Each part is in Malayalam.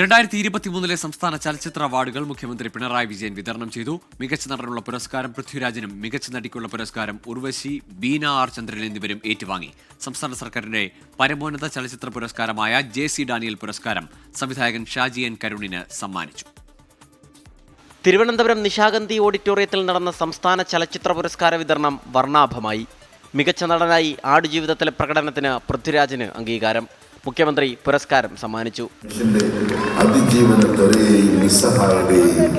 2023 സംസ്ഥാന ചലച്ചിത്ര അവാർഡുകൾ മുഖ്യമന്ത്രി പിണറായി വിജയൻ വിതരണം ചെയ്തു. മികച്ച നടനുള്ള പുരസ്കാരം പൃഥ്വിരാജിനും മികച്ച നടിക്കുള്ള പുരസ്കാരം ഉർവശി, ബീന ആർ ചന്ദ്രൻ എന്നിവരും ഏറ്റുവാങ്ങി. സംസ്ഥാന സർക്കാരിന്റെ പരമോന്നത ചലച്ചിത്ര പുരസ്കാരമായ JC ഡാനിയൽ പുരസ്കാരം സംവിധായകൻ ഷാജി എൻ കരുണിന് സമ്മാനിച്ചു. തിരുവനന്തപുരം നിശാഗന്ധി ഓഡിറ്റോറിയത്തിൽ നടന്ന സംസ്ഥാന ചലച്ചിത്ര പുരസ്കാര വിതരണം വർണ്ണാഭമായി. മികച്ച നടനായി ആടുജീവിതത്തിലെ പ്രകടനത്തിന് പൃഥ്വിരാജിന് അംഗീകാരം. മുഖ്യമന്ത്രി പുരസ്കാരം സമ്മാനിച്ചു. അതിജീവനത്വരെയും നിസ്സഹായതയെയും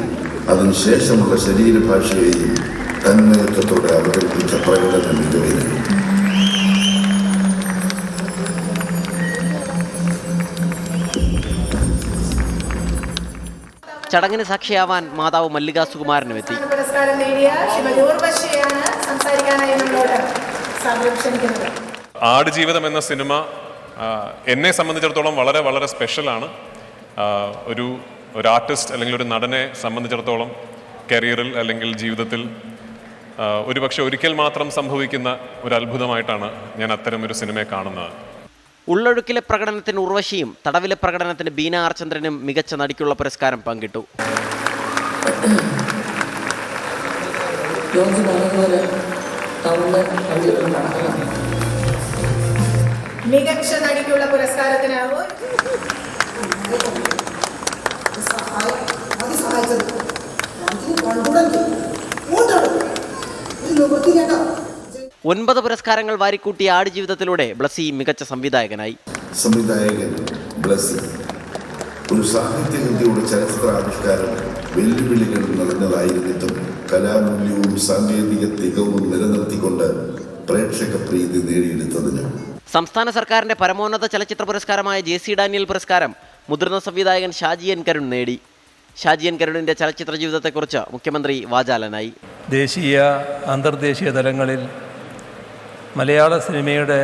അതിനുശേഷമുള്ള ശരീരഭാഷയെയും തന്മയത്വത്തോടെ അവതരിപ്പിച്ച പ്രകടന മികവിന് ചടങ്ങിന് സാക്ഷിയാവാൻ മാതാവ് മല്ലിക സുകുമാരനും എത്തി. പുരസ്കാരം നേടിയ ശ്രീമതി ഉർവശിയാണ് സംസാരിക്കാനായി നമ്മളോട് ക്ഷണിക്കുന്നത്. ആടുജീവിതം എന്ന സിനിമ എന്നെ സംബന്ധിച്ചിടത്തോളം വളരെ വളരെ സ്പെഷ്യലാണ്. ഒരു ആർട്ടിസ്റ്റ് അല്ലെങ്കിൽ ഒരു നടനെ സംബന്ധിച്ചിടത്തോളം കരിയറിൽ അല്ലെങ്കിൽ ജീവിതത്തിൽ ഒരുപക്ഷെ ഒരിക്കൽ മാത്രം സംഭവിക്കുന്ന ഒരു അത്ഭുതമായിട്ടാണ് ഞാൻ അത്തരം ഒരു സിനിമയെ കാണുന്നത്. ഉള്ളൊഴുക്കിലെ പ്രകടനത്തിന് ഉർവശിയും തടവിലെ പ്രകടനത്തിന് ബീന ആർ ചന്ദ്രനും മികച്ച നടിക്കുള്ള പുരസ്കാരം പങ്കിട്ടു. മികച്ച നടിക്കുള്ള പുരസ്കാരത്തിന് ഒൻപത് പുരസ്കാരങ്ങൾ വാരിക്കൂട്ടിയ ആടുജീവിതത്തിലൂടെ ബ്ലസി മികച്ച സംവിധായകനായി. സംവിധായകൻ ബ്ലസി ഒരു സാഹിത്യകൃതിയുടെ ചലച്ചിത്രാവിഷ്കാരം വെല്ലുവിളികൾ നിറഞ്ഞതായിരുന്നിട്ടും കലാമൂല്യവും സാങ്കേതിക തികവും നിലനിർത്തിക്കൊണ്ട് പ്രേക്ഷക പ്രീതി നേടിയെടുത്തതിന് സംസ്ഥാന സർക്കാരിന്റെ പരമോന്നത ചലച്ചിത്ര പുരസ്കാരമായ JC ഡാനിയൽ പുരസ്കാരം മുതിർന്ന സംവിധായകൻ ഷാജി എൻ കരുൺ നേടി. ഷാജി എൻ കരുണിന്റെ ചലച്ചിത്ര ജീവിതത്തെക്കുറിച്ച് മുഖ്യമന്ത്രി വാചാലനായി. ദേശീയ അന്തർദേശീയ തലങ്ങളിൽ മലയാള സിനിമയുടെ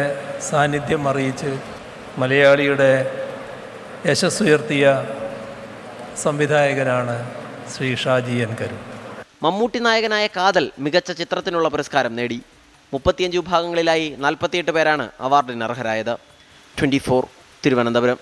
സാന്നിധ്യം അറിയിച്ച് മലയാളിയുടെ യശസ്സുയർത്തിയ സംവിധായകനാണ് ശ്രീ ഷാജി എൻ കരുൺ. മമ്മൂട്ടി നായകനായ കാതൽ മികച്ച ചിത്രത്തിനുള്ള പുരസ്കാരം നേടി. 35 വിഭാഗങ്ങളിലായി 48 പേരാണ് അവാർഡിന് അർഹരായത്. 24 തിരുവനന്തപുരം.